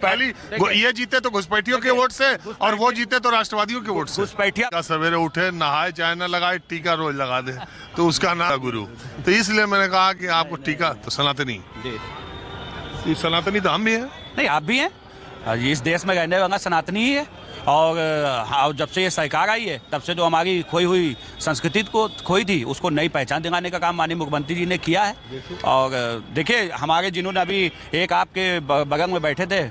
पहली ये जीते तो घुसपैठियों के वोट से और वो जीते तो राष्ट्रवादियों के वोट से। घुसपैठिया सवेरे उठे नहाए चाय न लगाए टीका रोज लगा दे तो उसका नाम गुरु। तो इसलिए मैंने कहा कि आपको टीका तो सनातनी तो हम भी हैं। नहीं आप भी हैं, इस देश में रहने वाला सनातनी ही है। और जब से ये सरकार आई है तब से जो हमारी खोई हुई संस्कृति को खोई थी उसको नई पहचान दिलाने का काम माननीय मुख्यमंत्री जी ने किया है। और देखिए हमारे जिन्होंने अभी एक आपके बगल में बैठे थे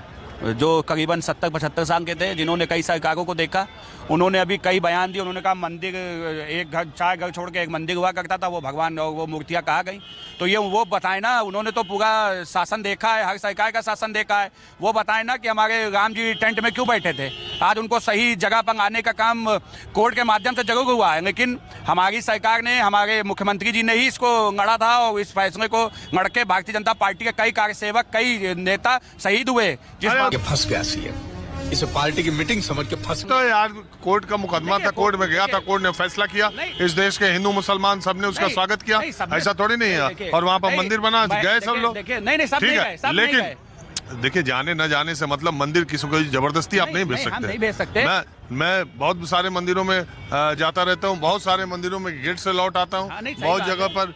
जो करीबन 70-75 साल के थे, जिन्होंने कई सरकारों को देखा, उन्होंने अभी कई बयान दिए। उन्होंने कहा मंदिर एक घर 4 घर छोड़ के एक मंदिर हुआ करता था, वो भगवान और वो मूर्तियां कहाँ गई। तो ये वो बताए ना, उन्होंने तो पूरा शासन देखा है, हर सरकार का शासन देखा है। वो बताए ना कि हमारे राम जी टेंट में क्यों बैठे थे। आज उनको सही जगह पर आने का काम कोर्ट के माध्यम से जरूर हुआ है, लेकिन हमारी सरकार ने, हमारे मुख्यमंत्री जी ने ही इसको लड़ा था और इस फैसले को लड़ के भारतीय जनता पार्टी के कई कार्यसेवक, कई नेता शहीद हुए। फंस गया सीएम, इसे पार्टी की मीटिंग समझ के फंस। तो यार कोर्ट का मुकदमा था, कोर्ट में गया था, कोर्ट ने फैसला किया, इस देश के हिंदू मुसलमान सबने उसका स्वागत किया। ऐसा थोड़ी नहीं है। और वहाँ पर मंदिर बना, गए सब लोग, ठीक है। लेकिन देखिए जाने न जाने से मतलब मंदिर किसी को जबरदस्ती आप नहीं भेज सकते। मैं बहुत सारे मंदिरों में जाता रहता हूँ, बहुत सारे मंदिरों में गेट से लौट आता हूँ, बहुत जगह पर।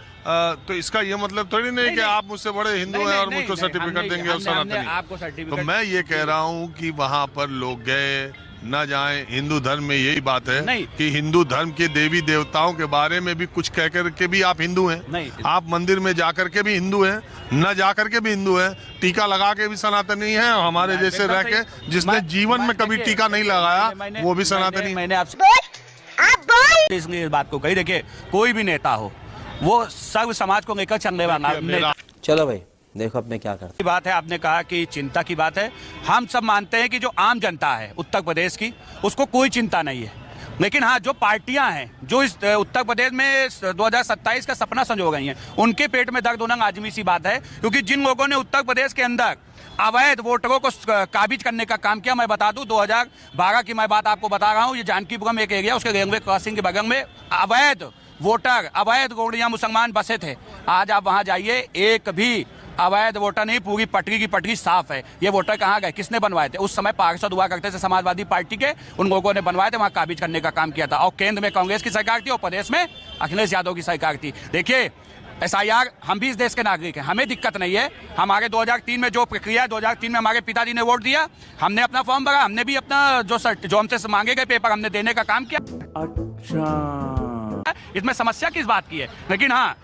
तो इसका ये मतलब थोड़ी नहीं कि आप मुझसे बड़े हिंदू हैं और मुझको सर्टिफिकेट देंगे और सनातनी। तो मैं ये कह रहा हूँ कि वहाँ पर लोग गए न जाएं। हिंदू धर्म में यही बात है कि हिंदू धर्म के देवी देवताओं के बारे में भी कुछ कह कर के भी आप हिंदू हैं। आप मंदिर में जाकर के भी हिंदू हैं, न जाकर के भी हिंदू हैं, टीका लगा के भी सनातनी है। हमारे जैसे रह के जिसने जीवन में कभी टीका नहीं लगाया वो भी सनातनी। मैंने आपसे इस बात को कही, देखिए कोई भी नेता हो वो सर्व समाज को लेकर चलने वाला। चलो भाई देखो अपने क्या करते। बात है, आपने कहा कि चिंता की बात है। हम सब मानते हैं कि जो आम जनता है उत्तर प्रदेश की, उसको कोई चिंता नहीं है। लेकिन हाँ, जो पार्टियां हैं जो इस उत्तर प्रदेश में 2027 का सपना संजो गई हैं, उनके पेट में दर्द होना लाजमी सी बात है। क्योंकि जिन लोगों ने उत्तर प्रदेश के अंदर अवैध वोटरों को काबिज करने का काम किया, मैं बता दूं 2012 की मैं बात आपको बता रहा हूं। ये जानकीपुरम एक एरिया, उसके रेलवे क्रॉसिंग के बगल में अवैध वोटर, अवैध गोड़िया मुसलमान बसे थे। आज आप वहां जाइए, एक भी अवैध वोटर नहीं, पूरी पटरी की पटरी साफ है। ये वोटर कहाँ गए, किसने बनवाए थे? उस समय पार्षद हुआ करते थे समाजवादी पार्टी के, उन लोगों ने बनवाए थे, वहां काबिज करने का काम किया था। और केंद्र में कांग्रेस की सरकार थी और प्रदेश में अखिलेश यादव की सरकार थी। देखिए SIR, हम भी इस देश के नागरिक हैं, हमें दिक्कत नहीं है। हमारे 2003 में जो प्रक्रिया, 2003 में हमारे पिताजी ने वोट दिया, हमने अपना फॉर्म भरा, हमने भी अपना जो हमसे मांगे गए पेपर हमने देने का काम किया। अच्छा, इसमें समस्या किस बात की है? लेकिन हाँ,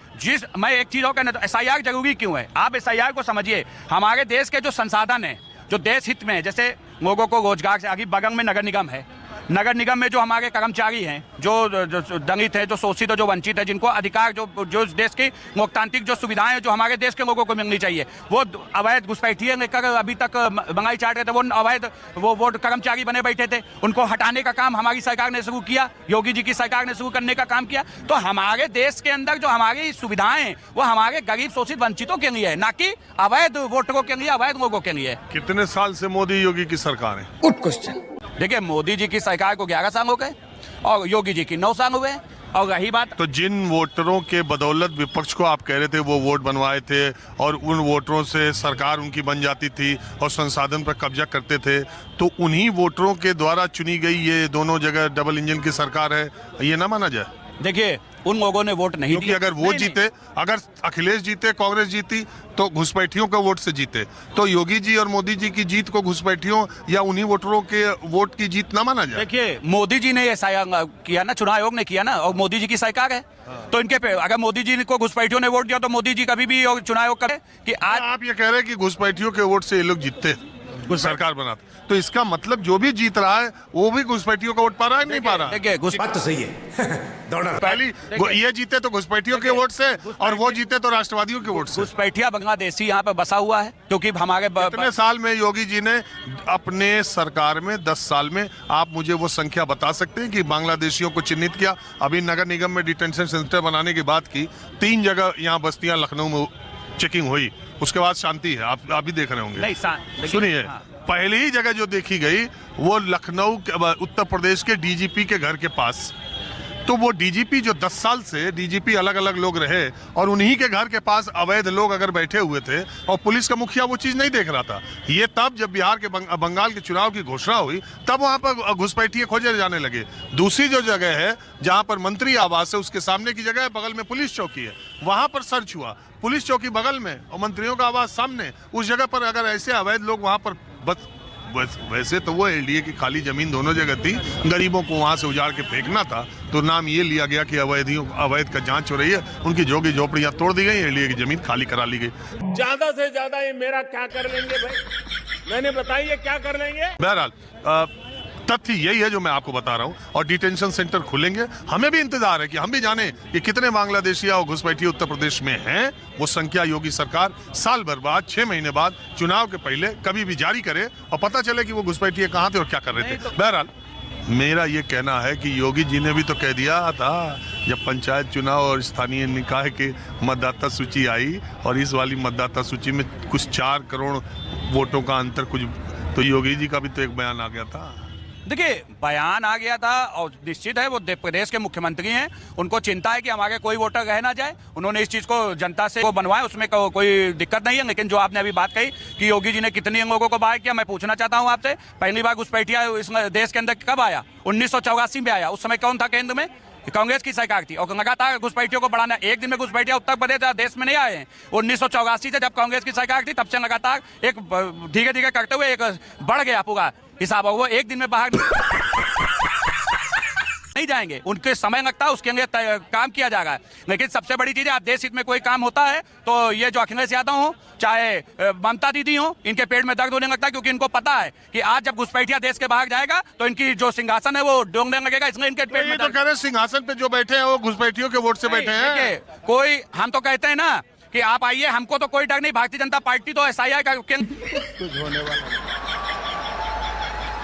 मैं एक चीज और कहना, तो SIR जरूरी क्यों है? आप SIR को समझिए। हमारे देश के जो संसाधन है, जो देश हित में है, जैसे लोगों को रोजगार से आगे, बगल में नगर निगम है, नगर निगम में जो हमारे कर्मचारी हैं, जो दलित है, जो शोषित है, जो वंचित है, जिनको अधिकार, जो देश की लोकतांत्रिक जो सुविधाएं हैं जो हमारे देश के लोगों को मिलनी चाहिए, वो अवैध घुसपैठिए लेकर अभी तक बंगाई चाट रहे थे। वो अवैध वो कर्मचारी बने बैठे थे, उनको हटाने का काम हमारी सरकार ने शुरू किया, योगी जी की सरकार ने शुरू करने का काम किया। तो हमारे देश के अंदर जो हमारी सुविधाएं हैं वो हमारे गरीब शोषित वंचितों के लिए है, ना कि अवैध वोटरों के लिए, अवैध लोगों के लिए। कितने साल से मोदी योगी की सरकार है? Good question. देखिए मोदी जी की सरकार को 11 साल हो गए और योगी जी की 9 साल हुए। और रही बात, तो जिन वोटरों के बदौलत विपक्ष को आप कह रहे थे वो वोट बनवाए थे और उन वोटरों से सरकार उनकी बन जाती थी और संसाधन पर कब्जा करते थे, तो उन्हीं वोटरों के द्वारा चुनी गई ये दोनों जगह डबल इंजन की सरकार है, ये ना माना जाए? देखिए उन लोगों ने वोट नहीं दिया। अगर वो जीते, अगर अखिलेश जीते, कांग्रेस जीती, तो घुसपैठियों के वोट से जीते, तो योगी जी और मोदी जी की जीत को घुसपैठियों या उन्हीं वोटरों के वोट की जीत ना माना जाए? देखिए मोदी जी ने ऐसा किया ना, चुनाव आयोग ने किया ना, और मोदी जी की सरकार है। तो इनके पे अगर मोदी जी को घुसपैठियों ने वोट दिया तो मोदी जी कभी भी चुनाव आयोग करे कि आज आप ये कह रहे हैं कि घुसपैठियों के वोट से ये लोग जीतते, सरकार बनाते, तो इसका मतलब जो भी जीत रहा है वो भी घुसपैठियों का वोट पा रहा है, नहीं पा रहा? देखिए बात तो सही है। पहली ये जीते तो घुसपैठियों के वोट से और वो जीते तो राष्ट्रवादियों के वोट से। घुसपैठिया बांग्लादेशी यहाँ पे बसा हुआ है, क्योंकि हमारे कितने साल में योगी जी ने अपने सरकार में, 10 साल में, आप मुझे वो संख्या बता सकते हैं कि बांग्लादेशियों को चिन्हित किया? अभी नगर निगम में डिटेंशन सेंटर बनाने की बात की, 3 जगह यहाँ बस्तियां लखनऊ में चेकिंग हुई, उसके बाद शांति है। आप भी देख रहे होंगे। सुनिए, पहली ही जगह जो देखी गई वो लखनऊ, उत्तर प्रदेश के DGP के घर के पास। तो वो डीजीपी जो 10 साल से डीजीपी अलग अलग लोग रहे और उन्हीं के घर के पास अवैध लोग अगर बैठे हुए थे और पुलिस का मुखिया वो चीज नहीं देख रहा था, ये तब जब बिहार के बंगाल के चुनाव की घोषणा हुई तब वहां पर घुसपैठिए खोजे जाने लगे। दूसरी जो जगह है जहां पर मंत्री आवास है उसके सामने की जगह है, बगल में पुलिस चौकी है, वहां पर सर्च हुआ, पुलिस चौकी बगल में और मंत्रियों का आवास सामने, उस जगह पर अगर ऐसे अवैध लोग वहां पर वैसे तो वो एलडीए की खाली जमीन दोनों जगह थी, गरीबों को वहां से उजाड़ के फेंकना था, तो नाम ये लिया गया कि अवैध का जांच हो रही है, उनकी जोगी झोपड़ियां तोड़ दी गई, एलडीए की जमीन खाली करा ली गई। ज्यादा से ज्यादा ये मेरा क्या कर लेंगे भाई, मैंने बताइए क्या कर लेंगे। बहरहाल तथ्य यही है जो मैं आपको बता रहा हूं, और डिटेंशन सेंटर खुलेंगे। हमें भी इंतजार है कि हम भी जाने कि कितने बांग्लादेशी और घुसपैठिए उत्तर प्रदेश में हैं। वो संख्या योगी सरकार साल भर बाद, 6 महीने बाद, चुनाव के पहले कभी भी जारी करे और पता चले कि वो घुसपैठिए कहां थे और क्या कर रहे थे। बहरहाल मेरा ये कहना है कि योगी जी ने भी तो कह दिया था जब पंचायत चुनाव और स्थानीय निकाय के मतदाता सूची आई और इस वाली मतदाता सूची में कुछ 4 करोड़ वोटों का अंतर, कुछ तो योगी जी का भी तो एक बयान आ गया था। देखिए, बयान आ गया था और निश्चित है वो प्रदेश के मुख्यमंत्री हैं, उनको चिंता है कि हमारे कोई वोटर रह ना जाए, उन्होंने इस चीज़ को जनता से को बनवाया, उसमें कोई दिक्कत नहीं है। लेकिन जो आपने अभी बात कही कि योगी जी ने कितने लोगों को बाहर किया, मैं पूछना चाहता हूं आपसे, पहली बार घुसपैठिया इस देश के अंदर कब आया? 1984 में आया। उस समय कौन था केंद्र में? कांग्रेस की सरकार थी और लगातार घुसपैठियों को बढ़ाना। एक दिन में घुसपैठिया उत्तर प्रदेश देश में नहीं आए हैं। 1984 से जब कांग्रेस की सरकार थी तब से लगातार एक धीरे धीरे करते हुए एक बढ़ गया पूरा हिसाब, वो एक दिन में बाहर नहीं जाएंगे, उनके समय लगता है, उसके लिए काम किया जा रहा है। लेकिन सबसे बड़ी चीज है, आप देश हित में कोई काम होता है तो ये जो अखिलेश यादव हो चाहे ममता दीदी हो, इनके पेट में दर्द होने लगता है, क्योंकि इनको पता है कि आज जब घुसपैठिया देश के बाहर जाएगा तो इनकी जो सिंहासन है वो डोंगने लगेगा, इसलिए इनके पेट में तो कह रहे सिंहासन पे जो बैठे हैं वो घुसपैठियों के वोट से बैठे हैं। कोई हम तो कहते हैं ना कि आप आइए, हमको तो कोई डर नहीं, भारतीय जनता पार्टी तो SIR का कुछ होने वाला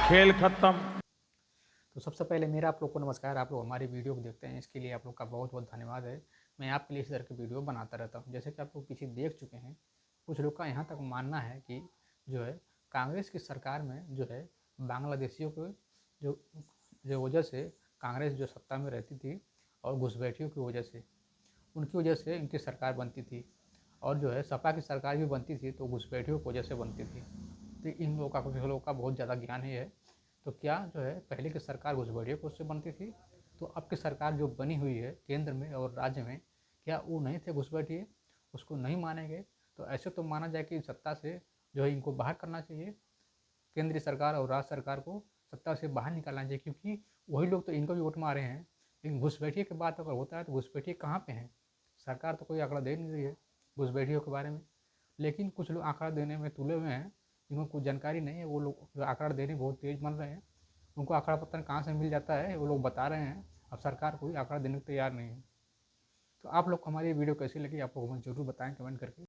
खेल खत्म। तो सबसे पहले मेरा आप लोग को नमस्कार। आप लोग हमारी वीडियो को देखते हैं, इसके लिए आप लोग का बहुत बहुत धन्यवाद है। मैं आपके लिए इस तरह की वीडियो बनाता रहता हूं। जैसे कि आप लोग पीछे देख चुके हैं, कुछ लोग का यहाँ तक मानना है कि जो है कांग्रेस की सरकार में जो है बांग्लादेशियों को जो वजह से कांग्रेस जो सत्ता में रहती थी और घुसपैठियों की वजह से, उनकी वजह से इनकी सरकार बनती थी, और जो है सपा की सरकार भी बनती थी तो घुसपैठियों की वजह से बनती थी। तो इन लोगों का, कुछ लोगों का बहुत ज़्यादा ज्ञान ही है। तो क्या जो है पहले की सरकार घुसपैठियों को उससे बनती थी, तो अब की सरकार जो बनी हुई है केंद्र में और राज्य में, क्या वो नहीं थे घुसपैठिए? उसको नहीं मानेंगे तो ऐसे तो माना जाए कि सत्ता से जो है इनको बाहर करना चाहिए, केंद्रीय सरकार और राज्य सरकार को सत्ता से बाहर निकालना चाहिए, क्योंकि वही लोग तो इनको भी वोट मारे हैं। लेकिन घुसपैठिए की बात अगर होता है तो घुसपैठिए कहाँ पे हैं? सरकार तो कोई आंकड़ा दे नहीं रही है घुसपैठियों के बारे में। लेकिन कुछ लोग आंकड़ा देने में तुले हुए हैं, जिनको कुछ जानकारी नहीं है, वो लोग आंकड़ा देने बहुत तेज बन रहे हैं। उनको आंकड़ा पता कहाँ से मिल जाता है वो लोग बता रहे हैं, अब सरकार कोई आंकड़ा देने को तैयार नहीं है। तो आप लोग को हमारी वीडियो कैसी लगी आप लोग हमें जरूर बताएं कमेंट करके।